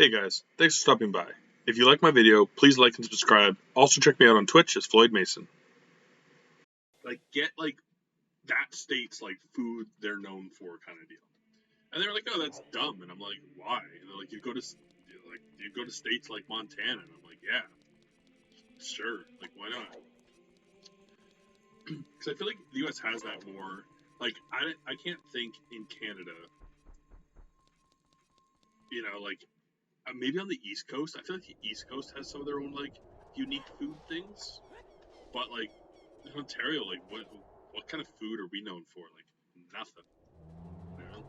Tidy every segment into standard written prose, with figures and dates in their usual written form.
Hey guys, thanks for stopping by. If you like my video, please like and subscribe. Also check me out on Twitch as Floyd Mason. Get that state's food they're known for kind of deal. And they're like, oh, that's dumb. And I'm like, why? And they're like, you go to states like Montana. And I'm like, yeah, sure. Why not? Because I feel like the U.S. has that more. I can't think in Canada. Maybe on the East Coast. I feel like the East Coast has some of their own unique food things. But in Ontario, what kind of food are we known for? Nothing. You know?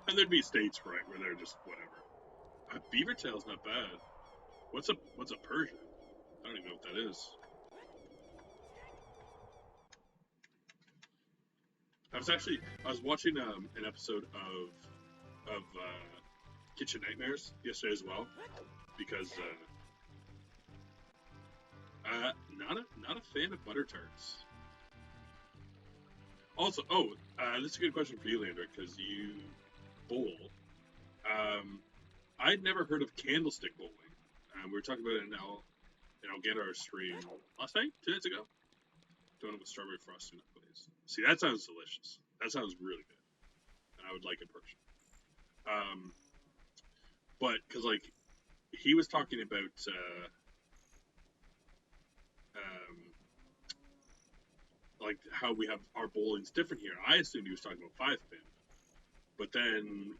And there'd be states, right, where they're just whatever. Beaver tail's not bad. What's a Persian? I don't even know what that is. I was watching an episode of Kitchen Nightmares yesterday as well, because not a fan of butter tarts. Also, this is a good question for you, Leander, because you bowl. I'd never heard of candlestick bowling. We were talking about it in our stream last night, 2 days ago. Donut with strawberry frosting, please. See, that sounds delicious. That sounds really good, and I would like it personally. But because he was talking about how we have our bowling's different here. I assumed he was talking about 5-pin, but then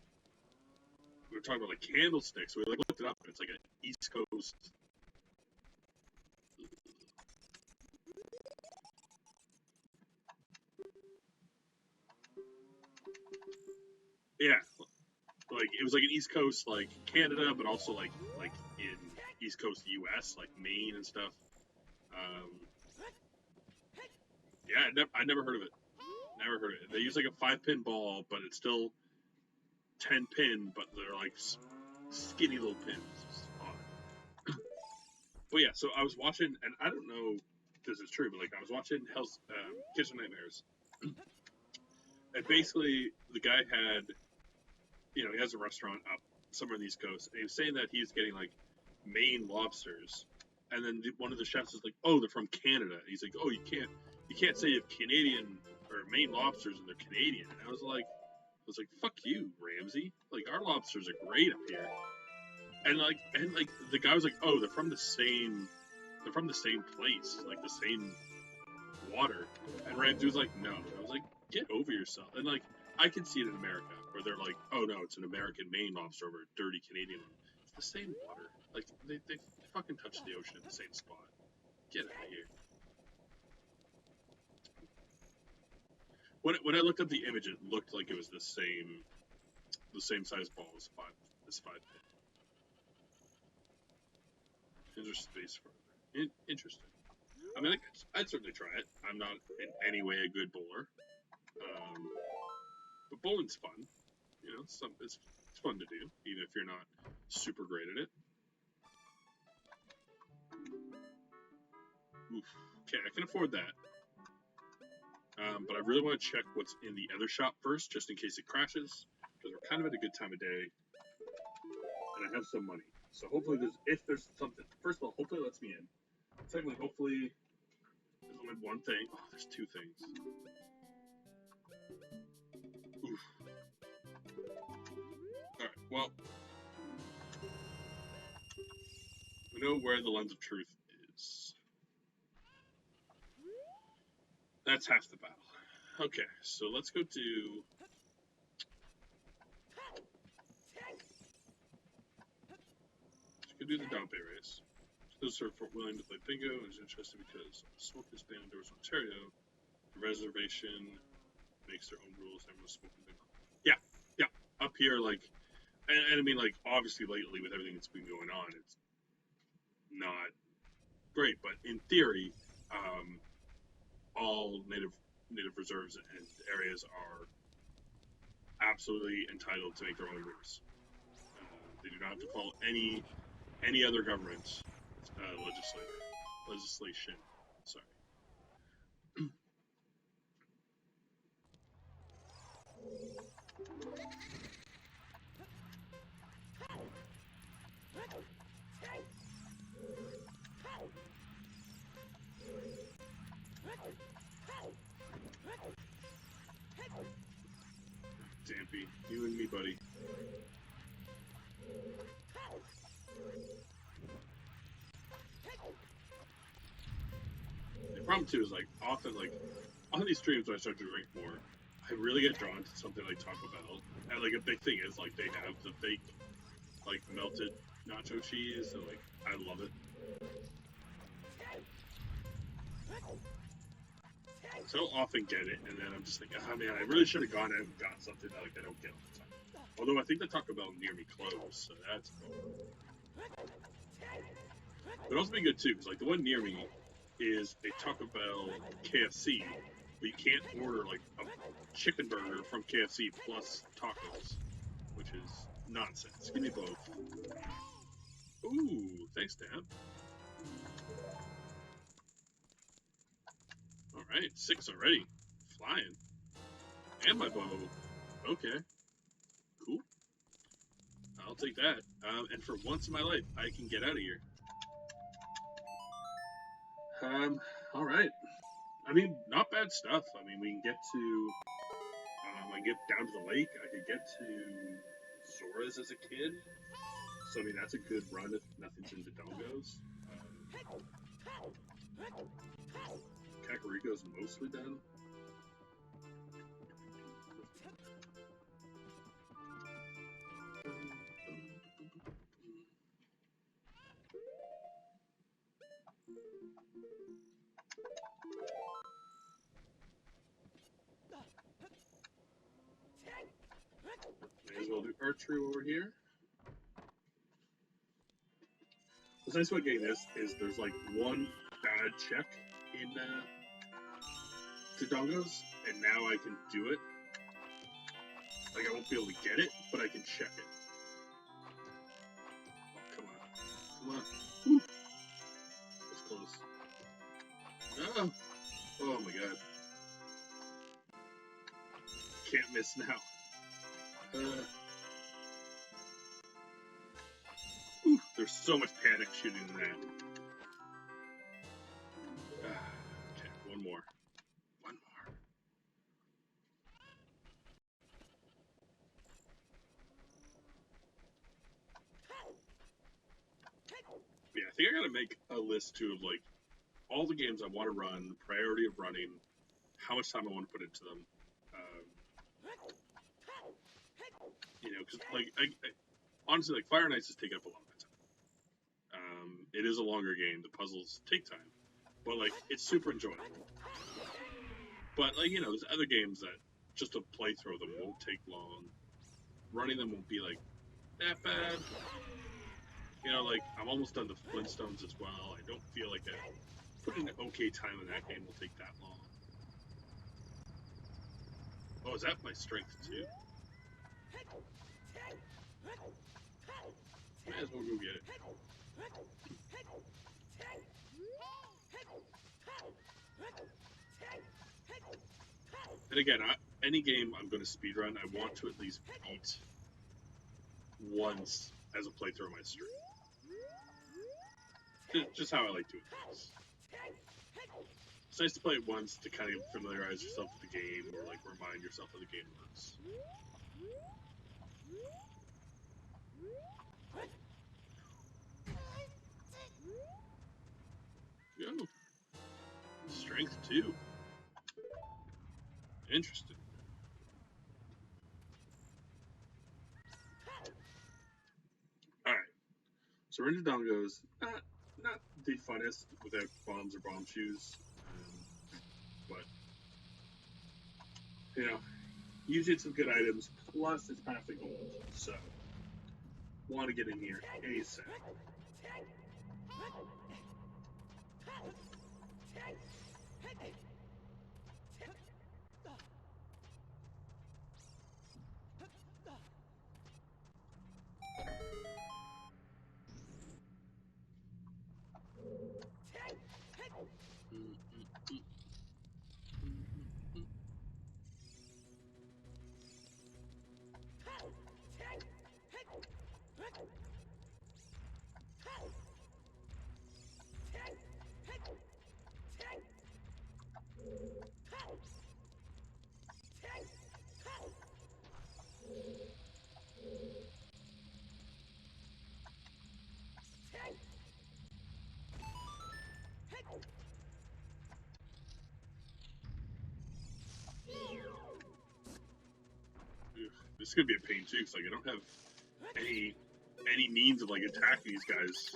we were talking about candlesticks. So we looked it up, and it's an East Coast. Yeah, it was an East Coast Canada, but also in East Coast U.S. Maine and stuff. Yeah, I never heard of it. Never heard of it. They use a 5-pin ball, but it's still 10-pin, but they're skinny little pins. But yeah, so I was watching, and I don't know if this is true, but I was watching Kitchen Nightmares, and basically the guy had, he has a restaurant up somewhere on the East Coast, and he was saying that he's getting Maine lobsters, and then one of the chefs is like, oh, they're from Canada. And he's like, oh, you can't say you have Canadian or Maine lobsters and they're Canadian. And I was like, fuck you, Ramsey. Our lobsters are great up here. And the guy was like, oh, they're from the same place, the same water. And Ramsey was like, no. I was like, get over yourself. And I can see it in America where they're like, oh no, it's an American Maine lobster over a dirty Canadian one. It's the same water. They fucking touch the ocean at the same spot. Get out of here. When I looked up the image, it looked like it was the same size ball as 5-pin. There's space for it. Interesting. I mean, I'd certainly try it. I'm not in any way a good bowler, but bowling's fun. It's fun to do, even if you're not super great at it. Oof. Okay, I can afford that. But I really want to check what's in the other shop first, just in case it crashes, because we're kind of at a good time of day, and I have some money. So hopefully if there's something, first of all, hopefully it lets me in. Secondly, hopefully there's only one thing. Oh, there's 2 things. Oof. Alright, well, we know where the lens of truth is. That's half the battle. Okay, so let's go to... Let's go do the Dompe race. Those are willing to play bingo is interesting because smokers banned indoors in Ontario. The reservation makes their own rules. Everyone's smoking bingo. Yeah. Up here, and I mean, obviously lately with everything that's been going on, it's not great. But in theory, all native reserves and areas are absolutely entitled to make their own rules. They do not have to follow any other government legislation. Sorry. Stampy. You and me, buddy. The problem too is like often on these streams when I start to drink more, I really get drawn to something like Taco Bell. And like a big thing is like they have the fake like melted nacho cheese and like I love it. So often get it and then I'm just like, oh man, I really should have gone out and got something that like I don't get all the time. Although I think the Taco Bell near me closed, so that's cool. But it'd also be good too, because like the one near me is a Taco Bell KFC, but you can't order like a chicken burger from KFC plus tacos, which is nonsense. Give me both. Ooh, thanks, Dad. Alright, 6 already. Flying. And my bow. Okay. Cool. I'll take that. And for once in my life, I can get out of here. Alright. I mean, not bad stuff. I mean, we can get to... I get down to the lake. I could get to Zora's as a kid. So, I mean, that's a good run if nothing's in Dodongos. Kakariko's mostly done. May as well do archery over here. What's nice about getting this is there's like one bad check in Dodongos, and now I can do it. Like I won't be able to get it, but I can check it. Oh, come on. Come on. Woo. That's close. Oh. Oh my god. Can't miss now. There's so much panic shooting in that. Okay, one more. One more. Yeah, I think I gotta make a list too of like all the games I want to run, priority of running, how much time I want to put into them. You know, because like I honestly, like Fire Nights has taken up a lot of my time. It is a longer game. The puzzles take time, but like it's super enjoyable. But like you know, there's other games that just a playthrough of them won't take long. Running them won't be like that bad. You know, like I'm almost done the Flintstones as well. I don't feel like putting an okay time in that game will take that long. Oh, is that my strength too? Might as well go get it. And again, any game I'm going to speedrun, I want to at least beat once as a playthrough of my stream. Just how I like doing things. It's nice to play it once to kind of familiarize yourself with the game, or like remind yourself how the game works. Go. Strength 2. Interesting. Alright. So we're in Dodongos. Not the funnest without bombs or bomb shoes. But, you know, usually it's some good items, plus it's past the gold. So, want to get in here ASAP. it's gonna be a pain too, because like I don't have any means of like attacking these guys.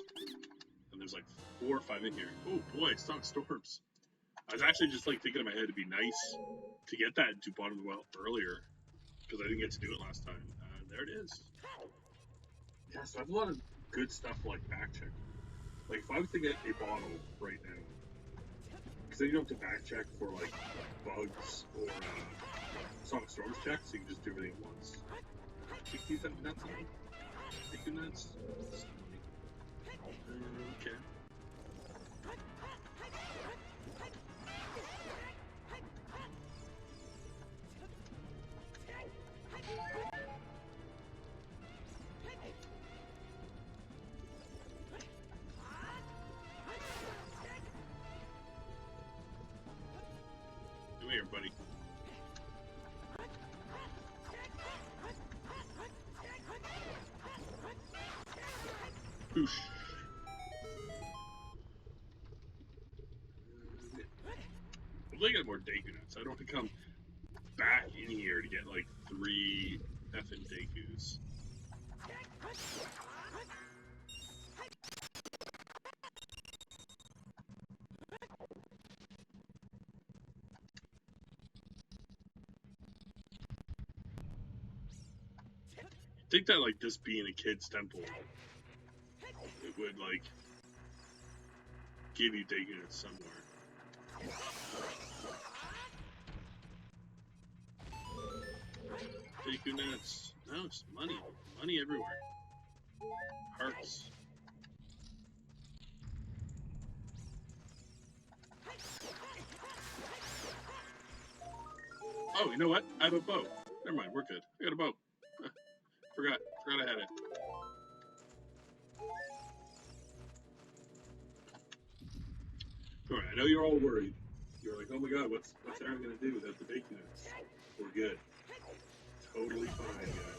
And there's like 4 or 5 in here. Oh boy, Sonic Storms. I was actually just like thinking in my head it'd be nice to get that into bottom of the well earlier, because I didn't get to do it last time. There it is. Yeah, so I have a lot of good stuff like back check. Like if I was to get a bottle right now, because then you don't have to back check for like bugs or Sonic Storms checks, so you can just do everything at once. Take these nuts on me. Take the nuts. Okay. Come here, buddy. Boosh. I'm looking at more Deku nuts. I don't want to come back in here to get like 3 effing Dekus. I think that like this being a kid's temple, it would like give you Deku nuts somewhere. Deku nuts. No, it's money. Money everywhere. Hearts. Oh, you know what? I have a bow. Never mind, we're good. I got a bow. Forgot I had it. Alright, I know you're all worried. You're like, oh my god, what's Aaron gonna do without the Deku nuts? We're good. Totally fine, guys.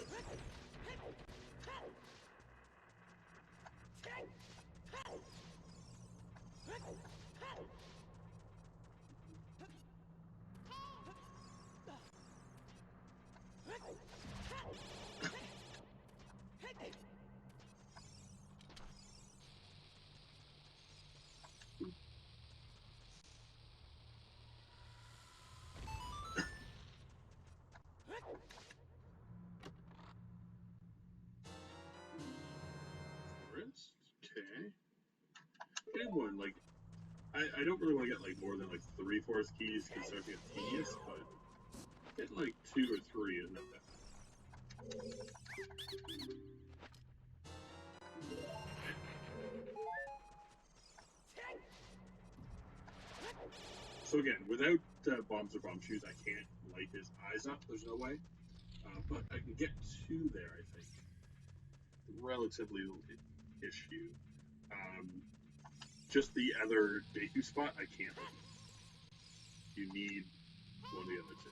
Okay. Good one. Like, I don't really want to get like more than like 3 forest keys because it starts to get tedious, but getting like 2 or 3 is not that bad. So again, without bombs or bomb shoes, I can't light his eyes up. There's no way. But I can get 2 there, I think. Relatively little issue. Just the other Deku spot, I can't. You need one of the other 2.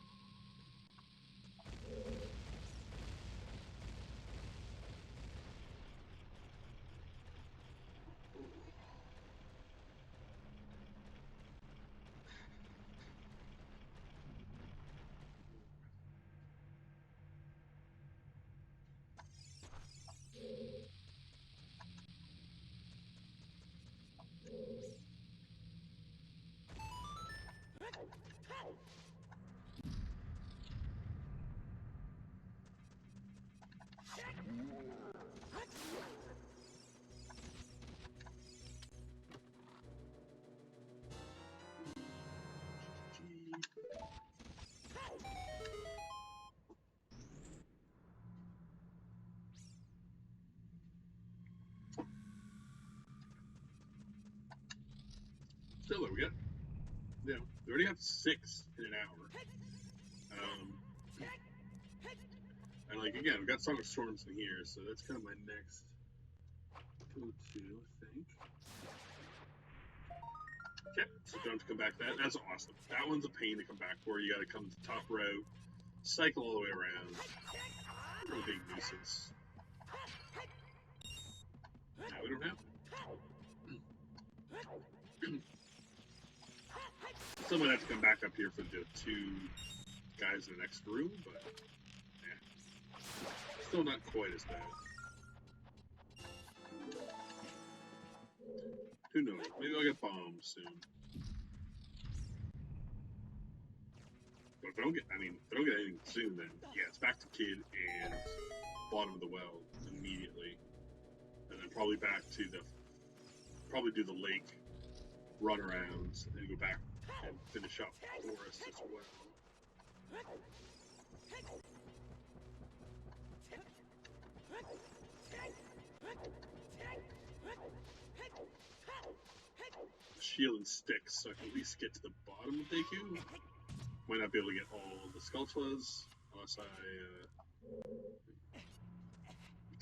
Still, we got, you know, we already have 6 in an hour. And like again, we got Sonic Storms in here, so that's kind of my next go-to, I think. Okay, so don't have to come back to that. That's awesome. That one's a pain to come back for. You got to come to the top route, cycle all the way around. Real big nuisance. Now we don't have it. Still might have to come back up here for the 2 guys in the next room, but yeah. Still not quite as bad. Who knows? Maybe I'll get bombs soon. But if I don't get, if I don't get anything soon, then yeah, it's back to Kid and bottom of the well immediately, and then probably back to probably do the lake run arounds, and then go back and finish up Forest as well. Shield and sticks, so I can at least get to the bottom of Deku. Might not be able to get all the Skulltulas unless I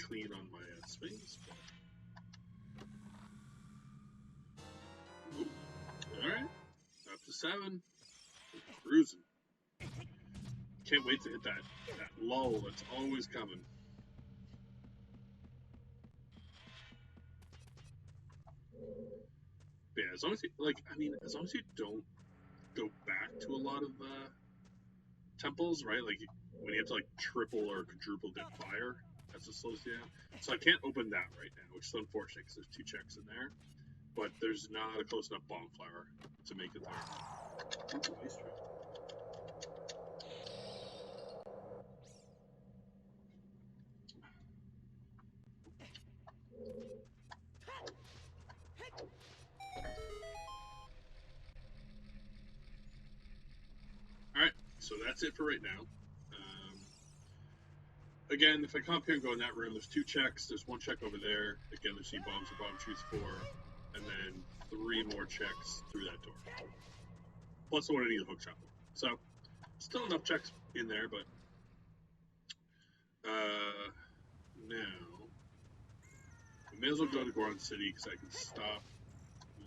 clean on my swings. Alright, up to 7. Cruising. Can't wait to hit that lull that's always coming. But yeah, as long as you, as long as you don't go back to a lot of temples, right? Like when you have to like triple or quadruple dip fire, that's what slows you down. So I can't open that right now, which is unfortunate because there's 2 checks in there. But there's not a close enough bomb flower to make it there. Alright, so that's it for right now. Again, if I come up here and go in that room, there's 2 checks. There's 1 check over there. Again, there's any bombs or bomb trees 4. And then 3 more checks through that door. Plus the one I need the hook shop. So, still enough checks in there, but now we may as well go to Goron City because I can stop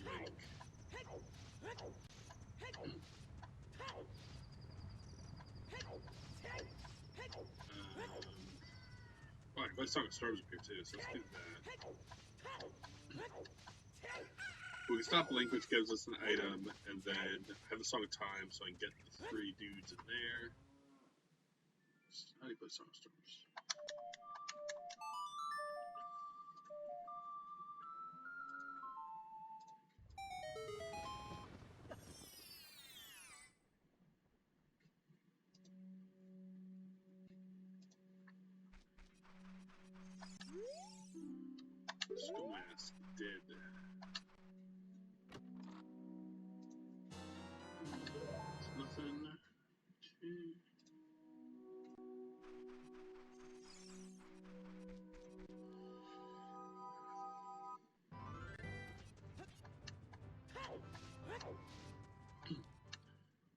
Link. Alright, my Song of Storms up here too, so let's do that. We can stop Link, which gives us an item, and then have the Song of Time so I can get the 3 dudes in there. How do you play Song of Storms? Schoolmask dead. Nothing. Okay.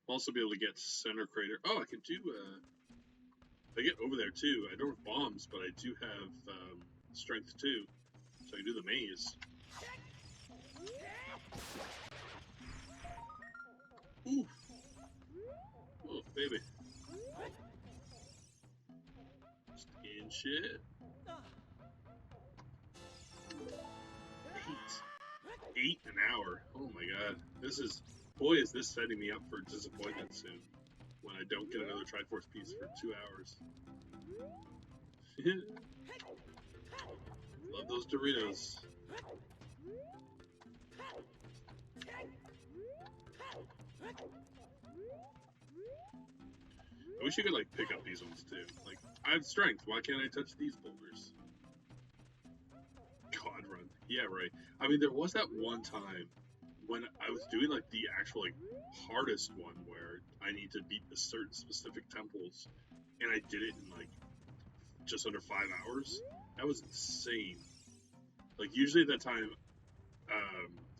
Also be able to get Center Crater. Oh, I can do, I get over there too. I don't have bombs, but I do have, strength too. So I can do the maze. Ooh. Oh, baby. Just in shit. 8 an hour. Oh my god. This is, boy, is this setting me up for disappointment soon. When I don't get another Triforce piece for 2 hours. Love those Doritos. I wish you could, like, pick up these ones, too. Like, I have strength. Why can't I touch these boulders? God run. Yeah, right. I mean, there was that one time when I was doing, like, the actual, like, hardest one where I need to beat the certain specific temples, and I did it in, like, just under 5 hours. That was insane. Like, usually at that time,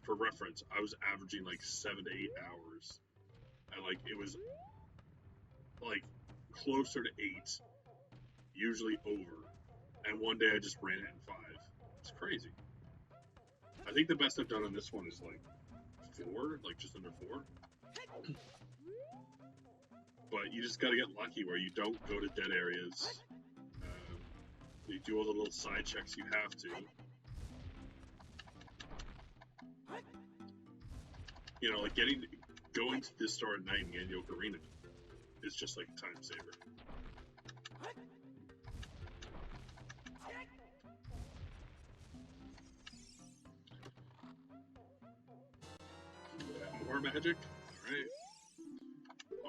for reference, I was averaging, like, 7 to 8 hours. And, like, it was, like, closer to 8, usually over. And one day I just ran it in 5. It's crazy. I think the best I've done on this one is, like, 4, like, just under 4. But you just gotta get lucky where you don't go to dead areas. You do all the little side checks you have to. You know, like going to this store at night and getting the Ocarina is just like a time saver. More magic? Alright.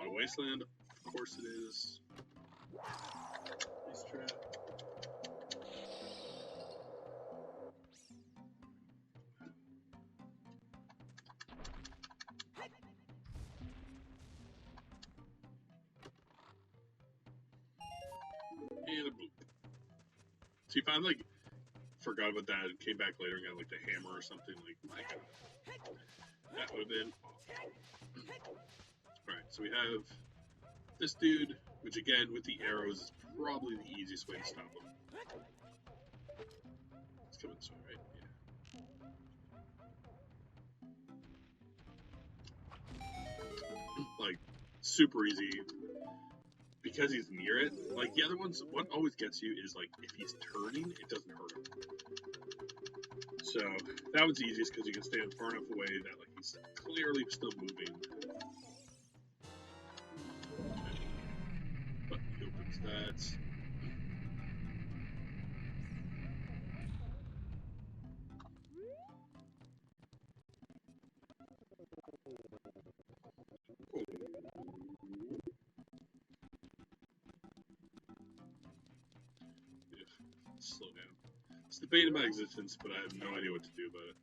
On a wasteland? Of course it is. Nice trap. And a boop. So you found, like, forgot about that and came back later and got, like, the hammer or something. Like, my god. That would have been awful. Alright, so we have this dude, which again, with the arrows, is probably the easiest way to stop him. It's coming this way, right? Yeah. Like, super easy. Because he's near it. Like, the other ones, what always gets you is, like, if he's turning, it doesn't hurt him. So, that one's easiest because you can stand far enough away that, like, he's clearly still moving. But he opens that. Slow down. It's debating my existence, but I have no idea what to do about it.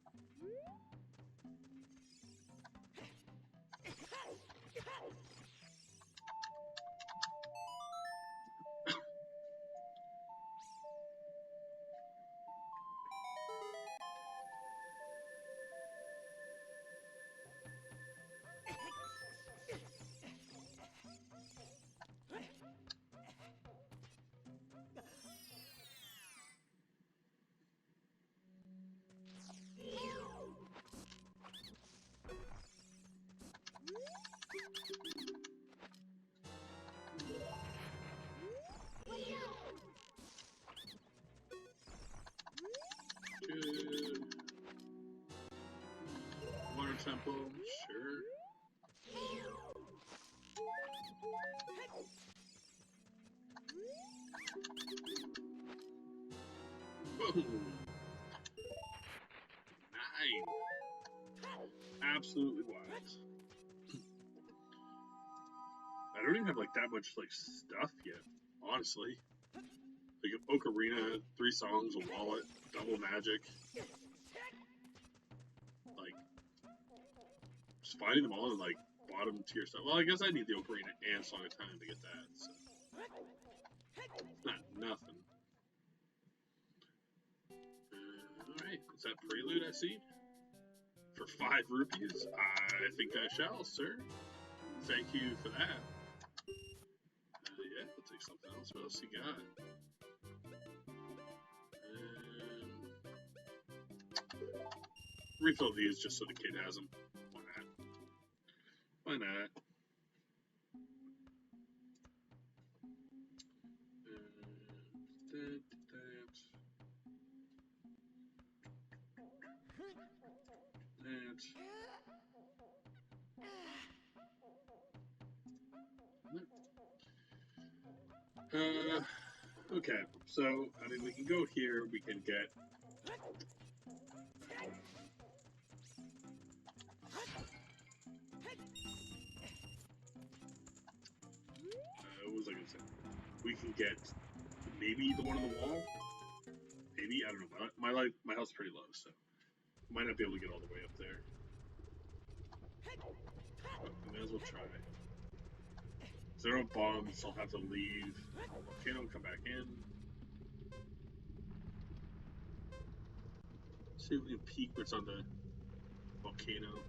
Good. Water temple, sure. Whoa. 9. Absolutely wild. I don't even have like that much like stuff yet, honestly. Like Ocarina, 3 songs, a wallet, double magic. Like, just finding them all in like bottom tier stuff. Well, I guess I need the Ocarina and Song of Time to get that. So. It's not nothing. Alright, is that prelude I see? For 5 rupees? I think I shall, sir. Thank you for that. Yeah, I'll take something else. What else you got? Refill these just so the kid has them. Why not? Why not? Okay, so, I mean, we can go here, we can get... what was I gonna say? We can get maybe the one on the wall? Maybe? I don't know. My house is pretty low, so I might not be able to get all the way up there. But we may as well try. If there are no bombs, I'll have to leave the volcano and come back in. See if we can peek what's on the volcano.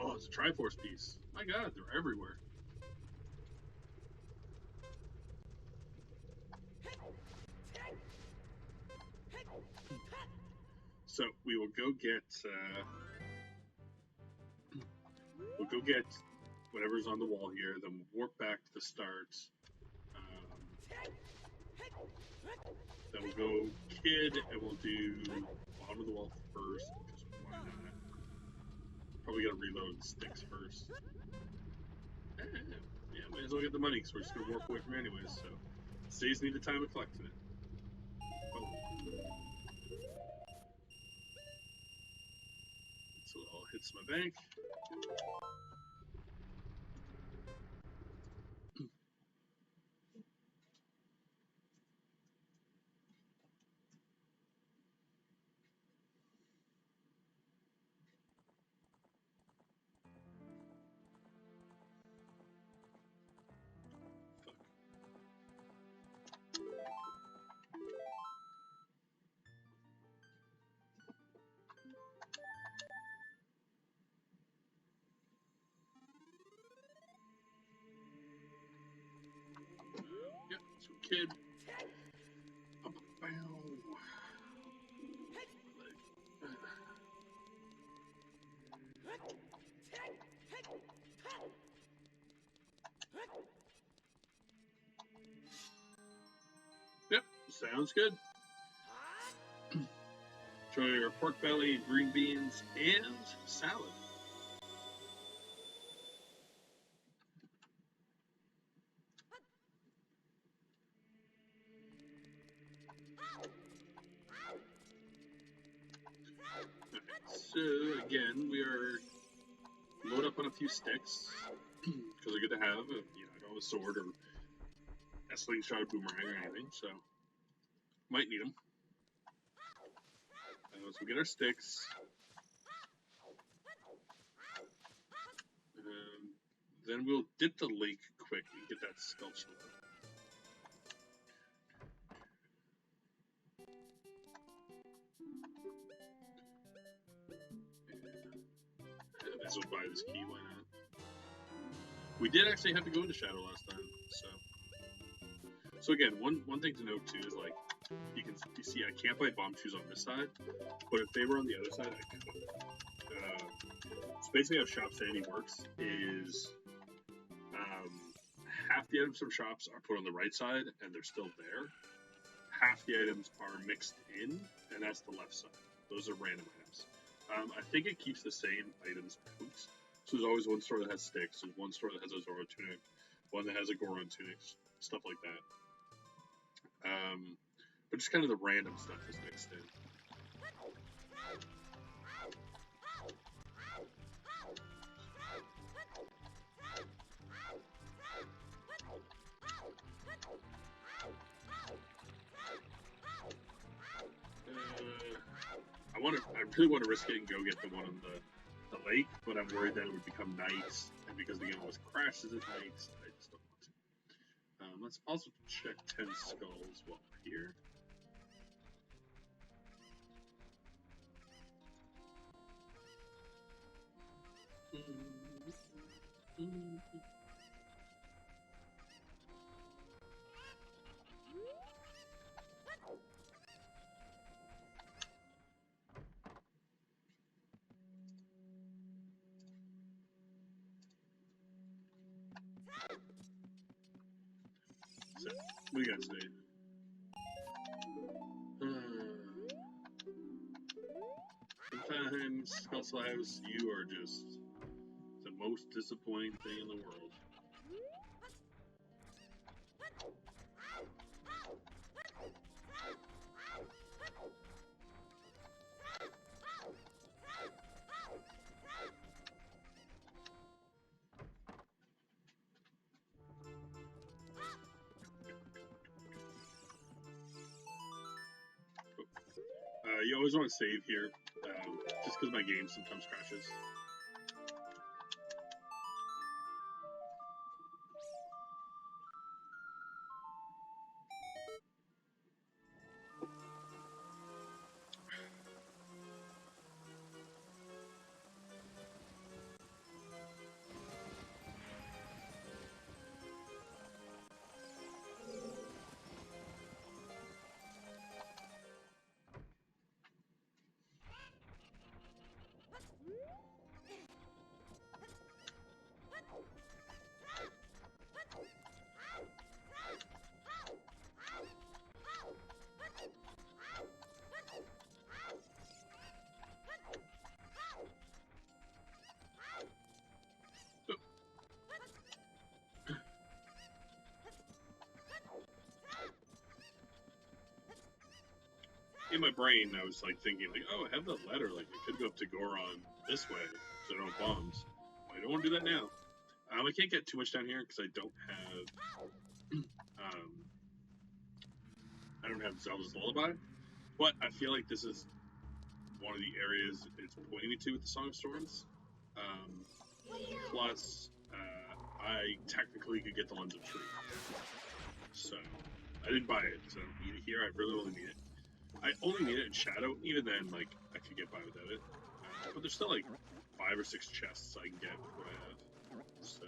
Oh, it's a Triforce piece. My god, they're everywhere. So we will go get whatever's on the wall here, then we'll warp back to the start. Then we'll go kid, and we'll do bottom of the wall first, because why not? Probably gotta reload the sticks first. Yeah, might as well get the money, because we're just gonna warp away from it anyways, so saves me the time of collecting it. Oh. hits my bank. Yep, so kid. Yep, sounds good. Enjoy your pork belly, green beans, and salad. So again, we are load up on a few sticks because they're good to have. You know, I don't have a sword or a slingshot, or boomerang, or anything, so might need them. So we get our sticks. Then we'll dip the lake quick and get that Skulltula. This will buy this key, why not? We did actually have to go into Shadow last time, so again, one thing to note too is like you see I can't buy bomb shoes on this side, but if they were on the other side, I could. So basically, how Shop Sanity works is half the items from shops are put on the right side and they're still there. Half the items are mixed in, and that's the left side. Those are random items. I think it keeps the same items out. So there's always one store that has sticks, there's one store that has a Zora tunic, one that has a Goron tunic, stuff like that. But just kind of the random stuff is mixed in. I really want to risk it and go get the one on the lake, but I'm worried that it would become night, and because the game always crashes at night, I just don't want to. Let's also check 10 skulls while we're here. So, what do you guys say? Sometimes, Skulltula House, you are just the most disappointing thing in the world. You always want to save here, just because my game sometimes crashes. in my brain, I was like thinking, like, oh, I have the ladder. Like, I could go up to Goron this way, so I don't have bombs. But I don't want to do that now. I can't get too much down here because I don't have Zelda's Lullaby. But I feel like this is one of the areas it's pointing me to with the Song of Storms. Plus, I technically could get the Lens of Truth. So, I didn't buy it, so I don't need it here. I really only need it. I only need it in Shadow. Even then, like, I could get by without it. But there's still, like, 5 or 6 chests I can get with what I have. So.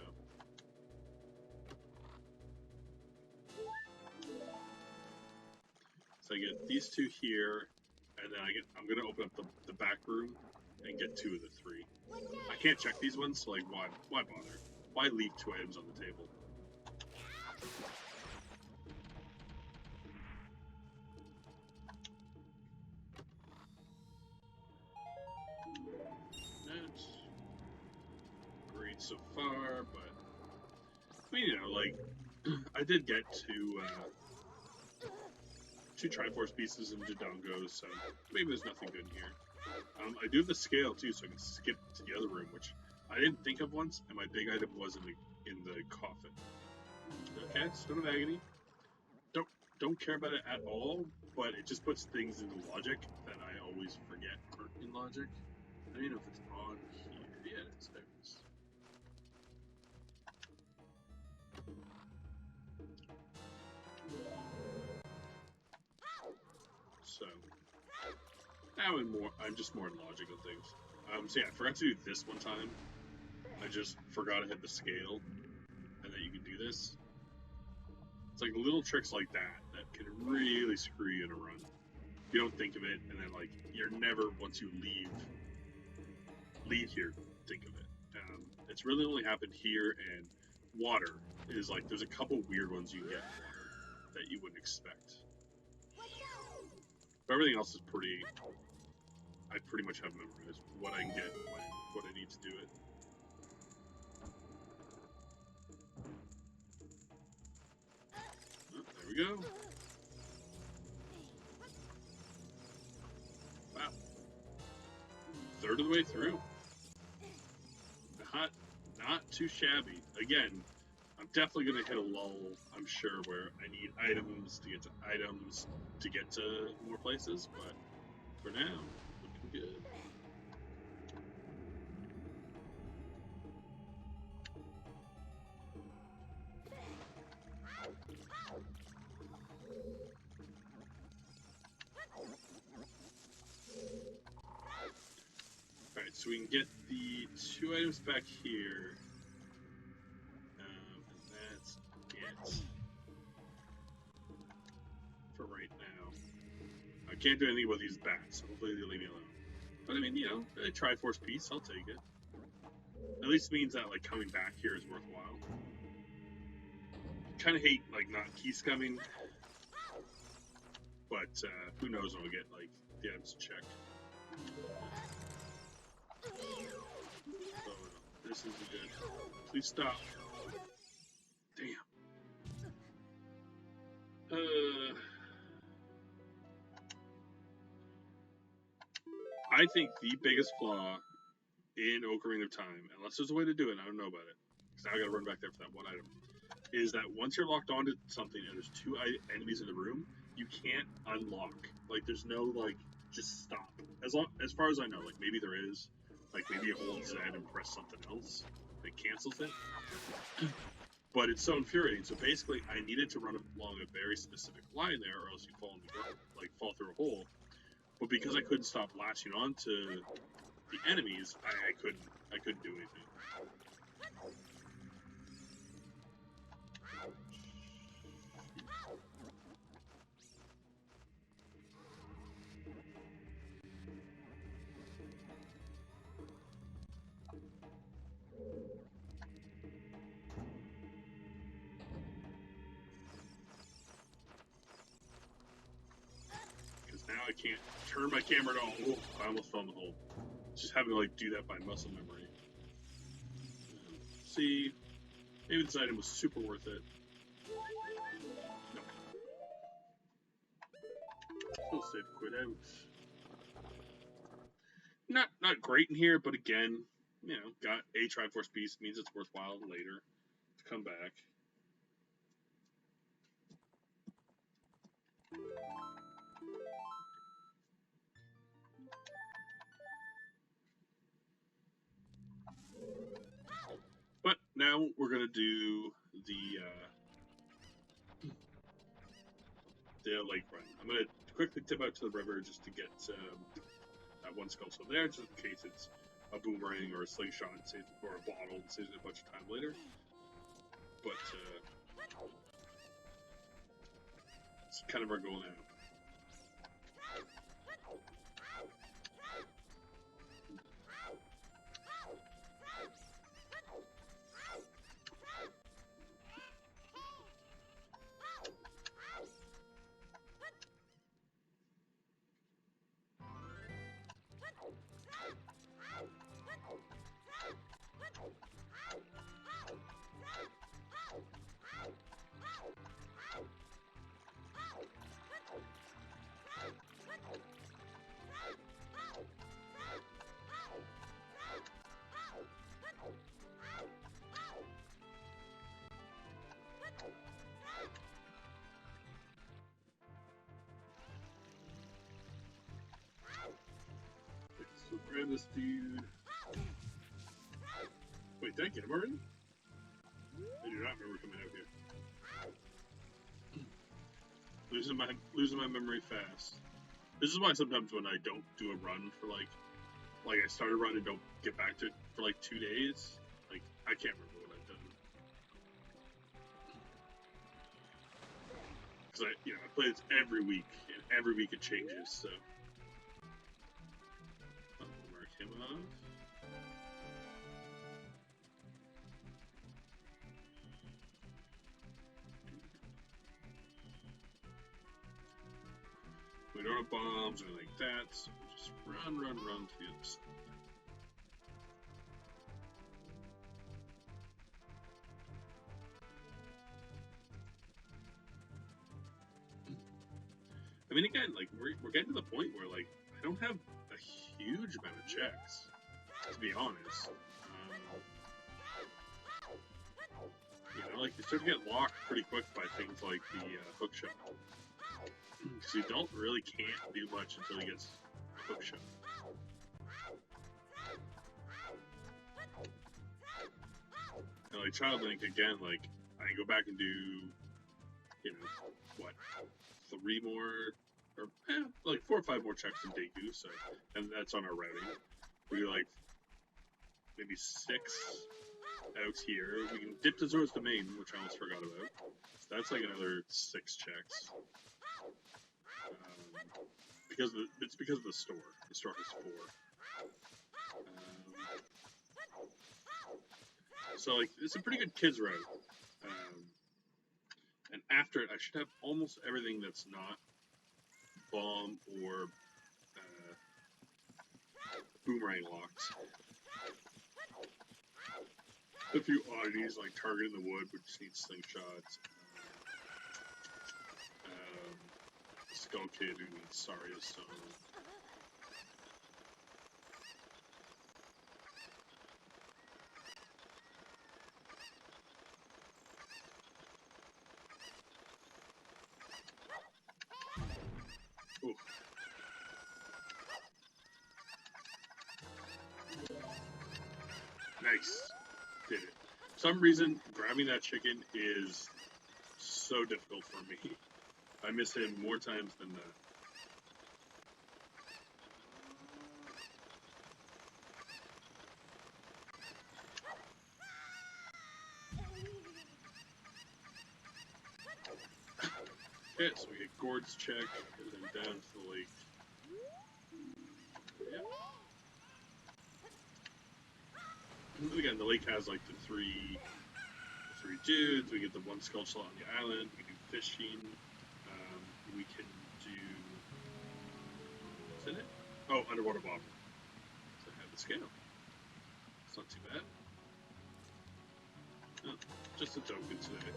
So I get these 2 here, and then I'm gonna open up the back room and get 2 of the 3. I can't check these ones, so like why bother? Why leave 2 items on the table? That's great so far, but I mean, you know, like I did get 2 Triforce pieces in Dodongo, so maybe there's nothing good here. I do have the scale too, so I can skip to the other room, which I didn't think of once, and my big item was in the coffin. Okay, Stone of Agony. Don't care about it at all, but it just puts things into logic that I always forget aren't in logic. I don't know if it's on here. Yeah, it is. There it is. So now I'm just more in logic of things. So yeah, I forgot to do this one time. I just forgot to hit the scale, and that you can do this. It's like little tricks like that that can really screw you in a run. You don't think of it, and then like you're never, once you leave here, think of it. It's really only happened here, and water is like there's a couple weird ones you get in water that you wouldn't expect. But everything else is I pretty much have memorized what I can get, what I need to do it. Oh, there we go. Wow. Third of the way through. Not too shabby. Again, I'm definitely going to hit a lull, I'm sure, where I need items to get to more places, but for now, looking good. Alright, so we can get the 2 items back here. And that's it. For right now. I can't do anything about these bats, so hopefully they leave me alone. But I mean, you know, a Triforce piece, I'll take it. At least means that, like, coming back here is worthwhile. Kind of hate, like, not key scumming. But, who knows when we'll get, like, the items to check. Oh, no. This isn't good. Please stop. Damn. I think the biggest flaw in Ocarina of Time, unless there's a way to do it, I don't know about it, because now I gotta run back there for that one item, is that once you're locked onto something and there's 2 enemies in the room, you can't unlock. Like, there's no, like, just stop. As far as I know, like, maybe there is. Like, maybe you hold Z and press something else that cancels it. But it's so infuriating. So basically, I needed to run along a very specific line there, or else you fall through a hole. But because I couldn't stop latching onto the enemies, I couldn't do anything. Now I can't turn my camera at all. Oh, I almost fell in the hole. Just having to like do that by muscle memory. See, maybe this item was super worth it. No. Oh, almost did quit out. Not great in here, but again, you know, got a Triforce piece, means it's worthwhile later to come back. But now we're gonna do the lake run. I'm gonna quickly tip out to the river just to get that one Skulltula there, just in case it's a boomerang or a slingshot or a bottle and saves it a bunch of time later. But it's kind of our goal now. So grab this dude. Wait, did I get him already? I do not remember coming out here. Losing my memory fast. This is why sometimes when I don't do a run for like I start a run and don't get back to it for like 2 days, like I can't remember what I've done. Because I play this every week, and every week it changes. So. Mark him off. We don't have bombs or like that, so we'll just run to the other side. I mean, again, like we're getting to the point where like I don't have a huge amount of checks, to be honest. Like you start to get locked pretty quick by things like the hook shot. Because you can't do much until he gets hook shot. And like Child Link, again, like I can go back and do, 3 more, or like 4 or 5 more checks in Deku, so, and that's on our routing. We do like maybe 6 out here. We can dip to Zora's Domain, which I almost forgot about. So that's like another 6 checks. It's because of the store. The store has 4. So like it's a pretty good kids route. And after it, I should have almost everything that's not bomb or boomerang locked. A few oddities like Target in the Wood, which needs slingshots. Skull Kid, who needs Saria's Stone. Ooh. Nice. Did it. For some reason, grabbing that chicken is so difficult for me. I miss him more times than that. Okay, so we get Gord's check, and then down to the lake. Yep. Again, the lake has like the three dudes. We get the 1 Skulltula on the island. We do fishing. We can do. Is that it? Oh, underwater bomber. So I have the scale. It's not too bad. Oh, just a token today.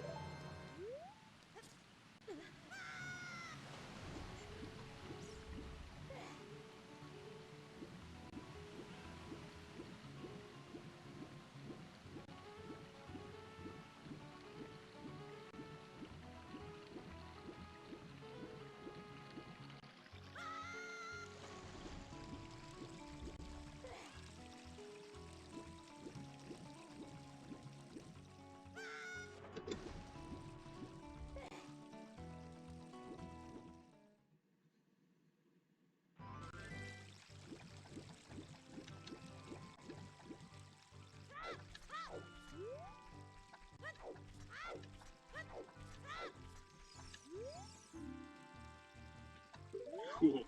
Cool.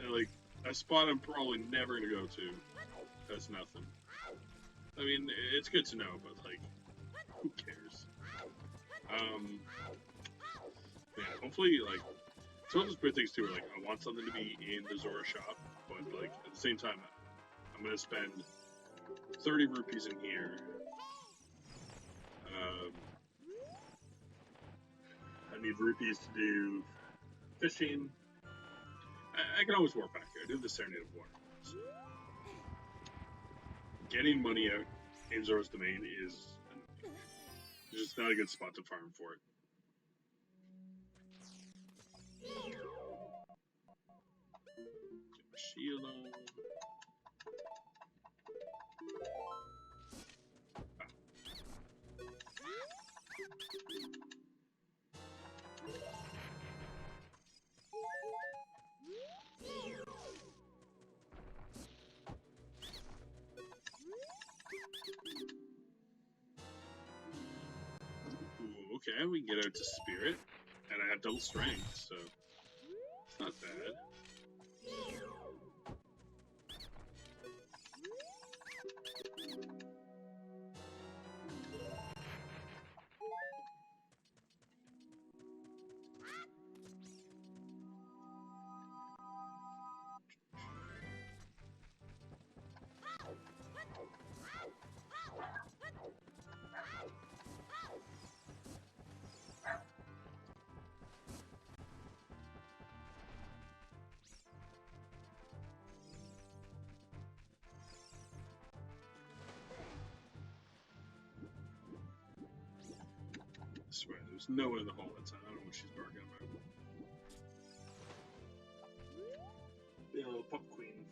Like, a spot I'm probably never gonna go to. That's nothing. I mean, it's good to know, but, like, who cares? Yeah, hopefully, like, it's one of those weird things, too, where, like, I want something to be in the Zora shop, but, like, at the same time, I'm gonna spend 30 rupees in here. I need rupees to do fishing. I can always warp back here. I do the Serenade of Water. So getting money out in Zora's Domain is just not a good spot to farm for it. Get my shield on. Ooh, okay, we can get out to Spirit, and I have double strength, so it's not bad. I swear, there's no one in the hall that time. I don't know what she's barking about. The little pup queen.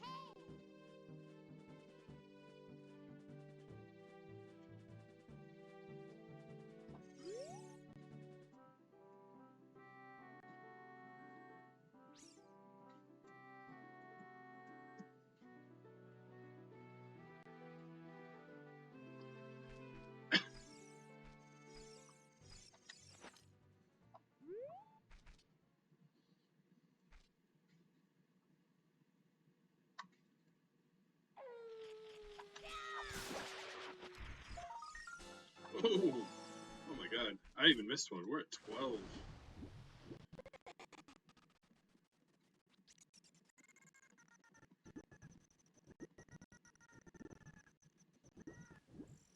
Oh my god. I even missed one. We're at 12.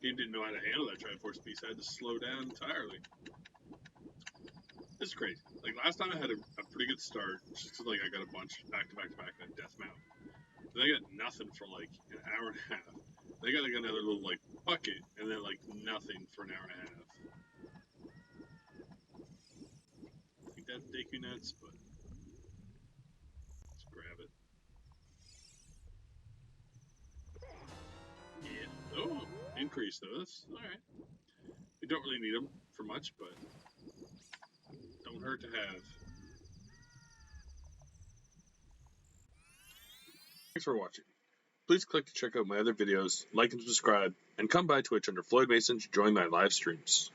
Game didn't know how to handle that Triforce piece. I had to slow down entirely. It's crazy. Like, last time I had a pretty good start, just because, like, I got a bunch back to back to back that Death Mount. Then I got nothing for, like, an hour and a half. Then I got, like, another little, like, bucket, and then, like, nothing for an hour and a half. I think that's Deku Nuts, but let's grab it. Yeah. Oh, increase, though. That's alright. We don't really need them for much, but don't hurt to have. Thanks for watching. Please click to check out my other videos, like and subscribe, and come by Twitch under Floyd Mason to join my live streams.